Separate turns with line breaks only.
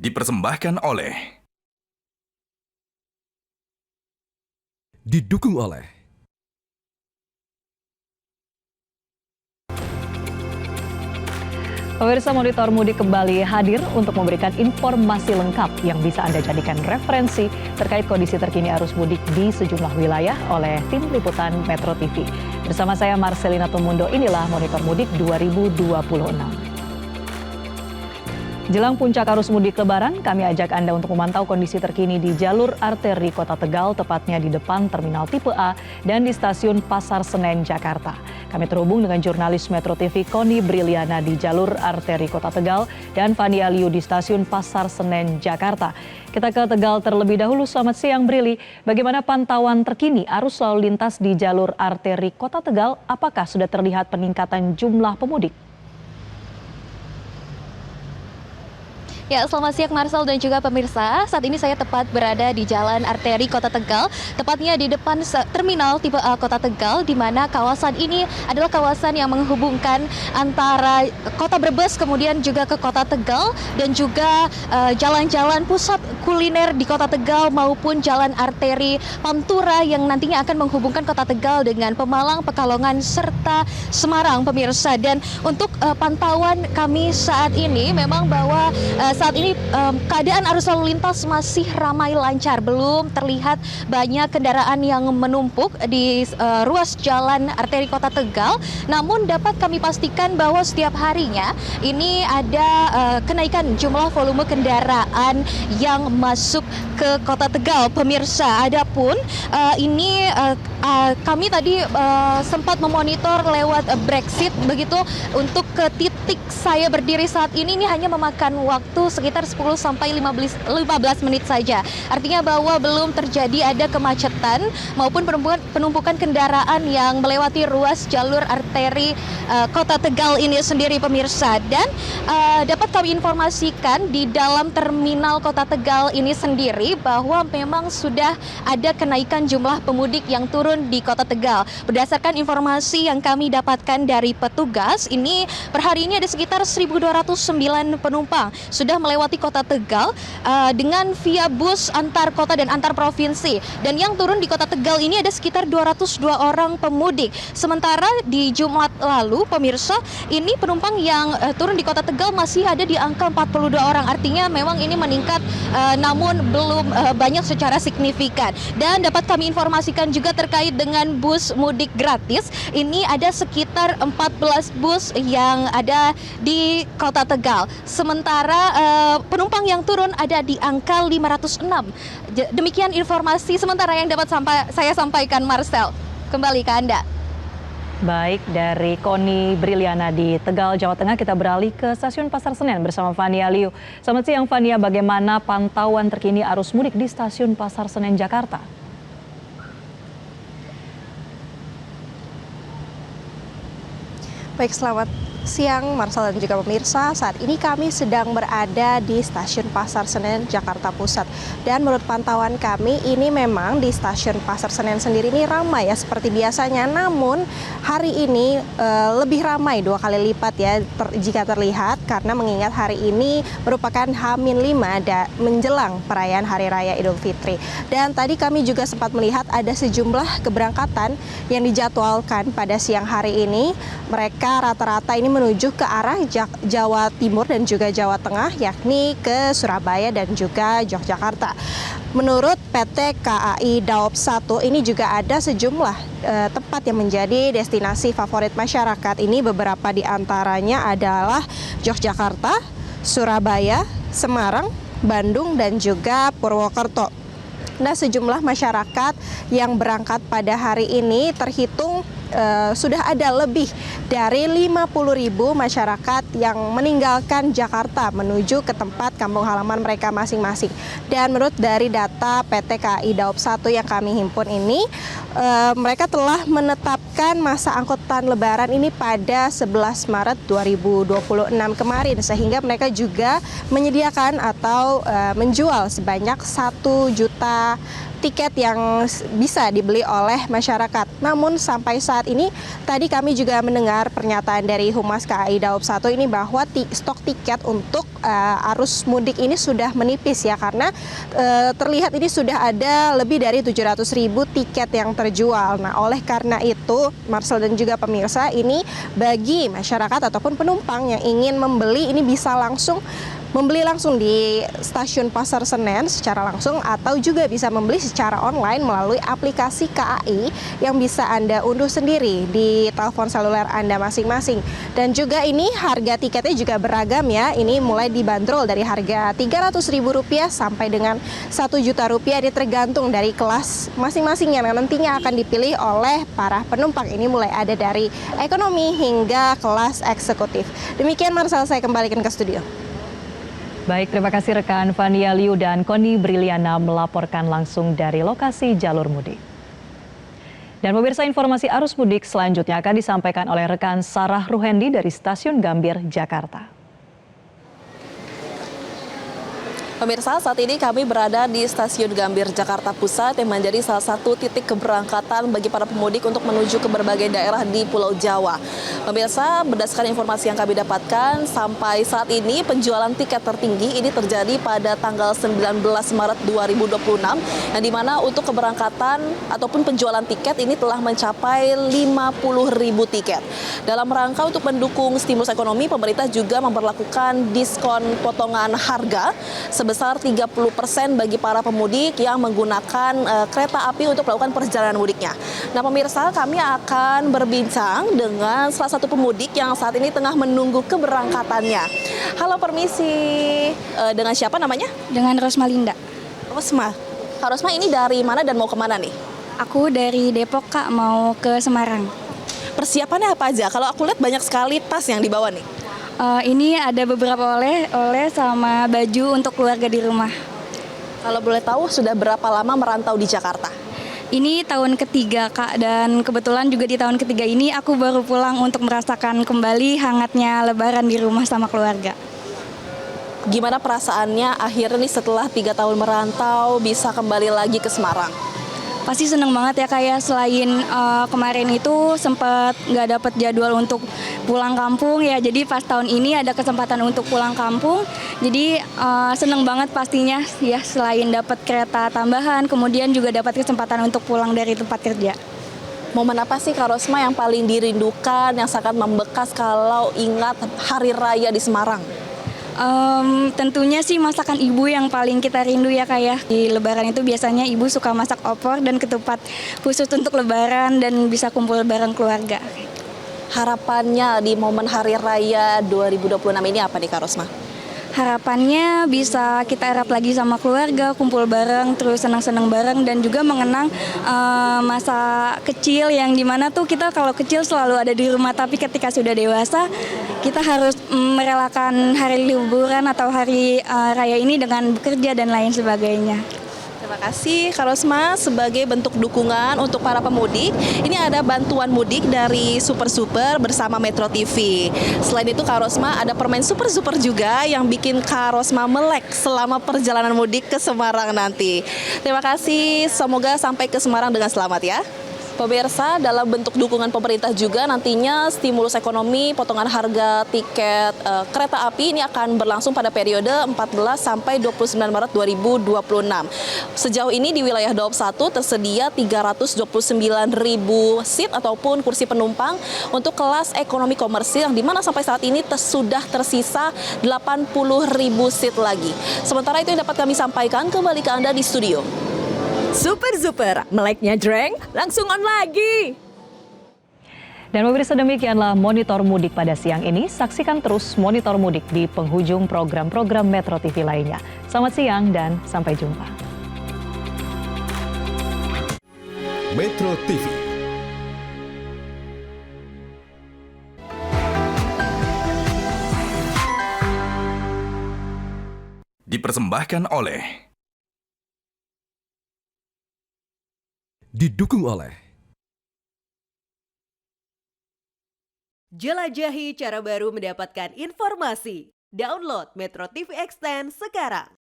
dipersembahkan oleh
Didukung oleh
Pemirsa, Monitor Mudik kembali hadir untuk memberikan informasi lengkap yang bisa Anda jadikan referensi terkait kondisi terkini arus mudik di sejumlah wilayah oleh tim liputan Metro TV. Bersama saya Marcelina Tumundo, inilah Monitor Mudik 2026. Jelang puncak arus mudik Lebaran, kami ajak Anda untuk memantau kondisi terkini di jalur arteri Kota Tegal, tepatnya di depan Terminal Tipe A dan di Stasiun Pasar Senen, Jakarta. Kami terhubung dengan jurnalis Metro TV Koni Briliana di jalur arteri Kota Tegal dan Fani Aliu di Stasiun Pasar Senen, Jakarta. Kita ke Tegal terlebih dahulu. Selamat siang, Brili. Bagaimana pantauan terkini arus lalu lintas di jalur arteri Kota Tegal? Apakah sudah terlihat peningkatan jumlah pemudik?
Ya, selamat siang Marcel dan juga pemirsa. Saat ini saya tepat berada di Jalan Arteri Kota Tegal, tepatnya di depan Terminal Tipe A Kota Tegal, di mana kawasan ini adalah kawasan yang menghubungkan antara Kota Brebes kemudian juga ke Kota Tegal dan juga jalan-jalan pusat kuliner di Kota Tegal maupun Jalan Arteri Pantura yang nantinya akan menghubungkan Kota Tegal dengan Pemalang, Pekalongan serta Semarang, pemirsa. Dan untuk pantauan kami saat ini memang bahwa saat ini keadaan arus lalu lintas masih ramai lancar, belum terlihat banyak kendaraan yang menumpuk di ruas jalan arteri Kota Tegal. Namun dapat kami pastikan bahwa setiap harinya ini ada kenaikan jumlah volume kendaraan yang masuk ke Kota Tegal, pemirsa. Adapun ini kami tadi sempat memonitor lewat Brexit begitu untuk ke titik saya berdiri saat ini hanya memakan waktu sekitar 10 sampai 15 menit saja. Artinya bahwa belum terjadi ada kemacetan maupun penumpukan kendaraan yang melewati ruas jalur arteri Kota Tegal ini sendiri, pemirsa. Dan dapat kami informasikan di dalam terminal Kota Tegal ini sendiri bahwa memang sudah ada kenaikan jumlah pemudik yang turun di Kota Tegal. Berdasarkan informasi yang kami dapatkan dari petugas, ini per hari ini ada sekitar 1.209 penumpang sudah melewati Kota Tegal dengan via bus antar kota dan antar provinsi. Dan yang turun di Kota Tegal ini ada sekitar 202 orang pemudik. Sementara di Jumat lalu, pemirsa, ini penumpang yang turun di Kota Tegal masih ada di angka 42 orang. Artinya memang ini meningkat namun belum banyak secara signifikan. Dan dapat kami informasikan juga terkait dengan bus mudik gratis. Ini ada sekitar 14 bus yang ada di Kota Tegal. Sementara penumpang yang turun ada di angka 506. Demikian informasi sementara yang dapat saya sampaikan, Marcel. Kembali ke Anda.
Baik, dari Koni Briliana di Tegal, Jawa Tengah, kita beralih ke Stasiun Pasar Senen bersama Fani Aliu. Selamat siang, Fania. Bagaimana pantauan terkini arus mudik di Stasiun Pasar Senen, Jakarta?
Baik, selamat siang Marcel dan juga pemirsa. Saat ini kami sedang berada di Stasiun Pasar Senen, Jakarta Pusat. Dan menurut pantauan kami, ini memang di Stasiun Pasar Senen sendiri ini ramai ya seperti biasanya. Namun hari ini lebih ramai 2 kali lipat ya jika terlihat, karena mengingat hari ini merupakan H-5 menjelang perayaan Hari Raya Idul Fitri. Dan tadi kami juga sempat melihat ada sejumlah keberangkatan yang dijadwalkan pada siang hari ini. Mereka rata-rata ini menuju ke arah Jawa Timur dan juga Jawa Tengah, yakni ke Surabaya dan juga Yogyakarta. Menurut PT KAI Daop 1, ini juga ada sejumlah tempat yang menjadi destinasi favorit masyarakat. Ini beberapa di antaranya adalah Yogyakarta, Surabaya, Semarang, Bandung, dan juga Purwokerto. Nah, sejumlah masyarakat yang berangkat pada hari ini terhitung sudah ada lebih dari 50.000 masyarakat yang meninggalkan Jakarta menuju ke tempat kampung halaman mereka masing-masing. Dan menurut dari data PT KAI Daop 1 yang kami himpun ini, mereka telah menetapkan masa angkutan Lebaran ini pada 11 Maret 2026 kemarin, sehingga mereka juga menyediakan atau menjual sebanyak 1 juta tiket yang bisa dibeli oleh masyarakat. Namun sampai saat ini tadi kami juga mendengar pernyataan dari Humas KAI Daob 1 ini bahwa stok tiket untuk arus mudik ini sudah menipis ya, karena terlihat ini sudah ada lebih dari 700.000 tiket yang terjual. Nah, oleh karena itu Marcel dan juga pemirsa, ini bagi masyarakat ataupun penumpang yang ingin membeli ini bisa langsung membeli langsung di stasiun Pasar Senen secara langsung, atau juga bisa membeli secara online melalui aplikasi KAI yang bisa Anda unduh sendiri di telepon seluler Anda masing-masing. Dan juga ini harga tiketnya juga beragam ya, ini mulai dibanderol dari harga Rp300.000 sampai dengan Rp1.000.000. Ini tergantung dari kelas masing-masing yang nantinya akan dipilih oleh para penumpang. Ini mulai ada dari ekonomi hingga kelas eksekutif. Demikian Marcel, saya kembalikan ke studio.
Baik, terima kasih rekan Fania Liu dan Koni Briliana melaporkan langsung dari lokasi jalur mudik. Dan pemirsa, informasi arus mudik selanjutnya akan disampaikan oleh rekan Sarah Ruhendi dari Stasiun Gambir, Jakarta.
Pemirsa, saat ini kami berada di Stasiun Gambir, Jakarta Pusat yang menjadi salah satu titik keberangkatan bagi para pemudik untuk menuju ke berbagai daerah di Pulau Jawa. Pemirsa, berdasarkan informasi yang kami dapatkan, sampai saat ini penjualan tiket tertinggi ini terjadi pada tanggal 19 Maret 2026, yang dimana untuk keberangkatan ataupun penjualan tiket ini telah mencapai 50.000 tiket. Dalam rangka untuk mendukung stimulus ekonomi, pemerintah juga memperlakukan diskon potongan harga sebesar 30% bagi para pemudik yang menggunakan kereta api untuk melakukan perjalanan mudiknya. Nah pemirsa, kami akan berbincang dengan salah satu pemudik yang saat ini tengah menunggu keberangkatannya. Halo, permisi. Dengan siapa namanya?
Dengan Rosma Linda.
Rosma. Kak Rosma, ini dari mana dan mau kemana nih?
Aku dari Depok, Kak, mau ke Semarang.
Persiapannya apa aja? Kalau aku lihat banyak sekali tas yang dibawa nih.
Ini ada beberapa oleh sama baju untuk keluarga di rumah.
Kalau boleh tahu, sudah berapa lama merantau di Jakarta?
Ini tahun ketiga, Kak, dan kebetulan juga di tahun ketiga ini aku baru pulang untuk merasakan kembali hangatnya Lebaran di rumah sama keluarga.
Gimana perasaannya akhirnya nih setelah 3 tahun merantau bisa kembali lagi ke Semarang?
Pasti seneng banget ya, kayak selain kemarin itu sempat nggak dapet jadwal untuk pulang kampung ya, jadi pas tahun ini ada kesempatan untuk pulang kampung, jadi seneng banget pastinya ya, selain dapat kereta tambahan, kemudian juga dapat kesempatan untuk pulang dari tempat kerja.
Momen apa sih Kak Rosma yang paling dirindukan, yang sangat membekas kalau ingat Hari Raya di Semarang?
Tentunya sih masakan ibu yang paling kita rindu ya, kayak di Lebaran itu biasanya ibu suka masak opor dan ketupat khusus untuk Lebaran dan bisa kumpul bareng keluarga.
Harapannya di momen Hari Raya 2026 ini apa nih Kak Rosma?
Harapannya bisa kita erat lagi sama keluarga, kumpul bareng, terus senang-senang bareng, dan juga mengenang masa kecil yang dimana tuh kita kalau kecil selalu ada di rumah, tapi ketika sudah dewasa kita harus merelakan hari liburan atau hari raya ini dengan bekerja dan lain sebagainya.
Terima kasih Kak Rosma. Sebagai bentuk dukungan untuk para pemudik, ini ada bantuan mudik dari Super Super bersama Metro TV. Selain itu Kak Rosma, ada permen Super Super juga yang bikin Kak Rosma melek selama perjalanan mudik ke Semarang nanti. Terima kasih, semoga sampai ke Semarang dengan selamat ya. Pemirsa, dalam bentuk dukungan pemerintah juga nantinya stimulus ekonomi potongan harga tiket kereta api ini akan berlangsung pada periode 14 sampai 29 Maret 2026. Sejauh ini di wilayah Daob 1 tersedia 329.000 seat ataupun kursi penumpang untuk kelas ekonomi komersil, yang dimana sampai saat ini sudah tersisa 80.000 seat lagi. Sementara itu yang dapat kami sampaikan, kembali ke Anda di studio.
Super, meleknya jreng, langsung on lagi.
Dan pemirsa, demikianlah Monitor Mudik pada siang ini. Saksikan terus Monitor Mudik di penghujung program-program Metro TV lainnya. Selamat siang dan sampai jumpa.
Metro TV. Dipersembahkan oleh, didukung oleh
Jelajahi cara baru mendapatkan informasi. Download Metro TV Extend sekarang.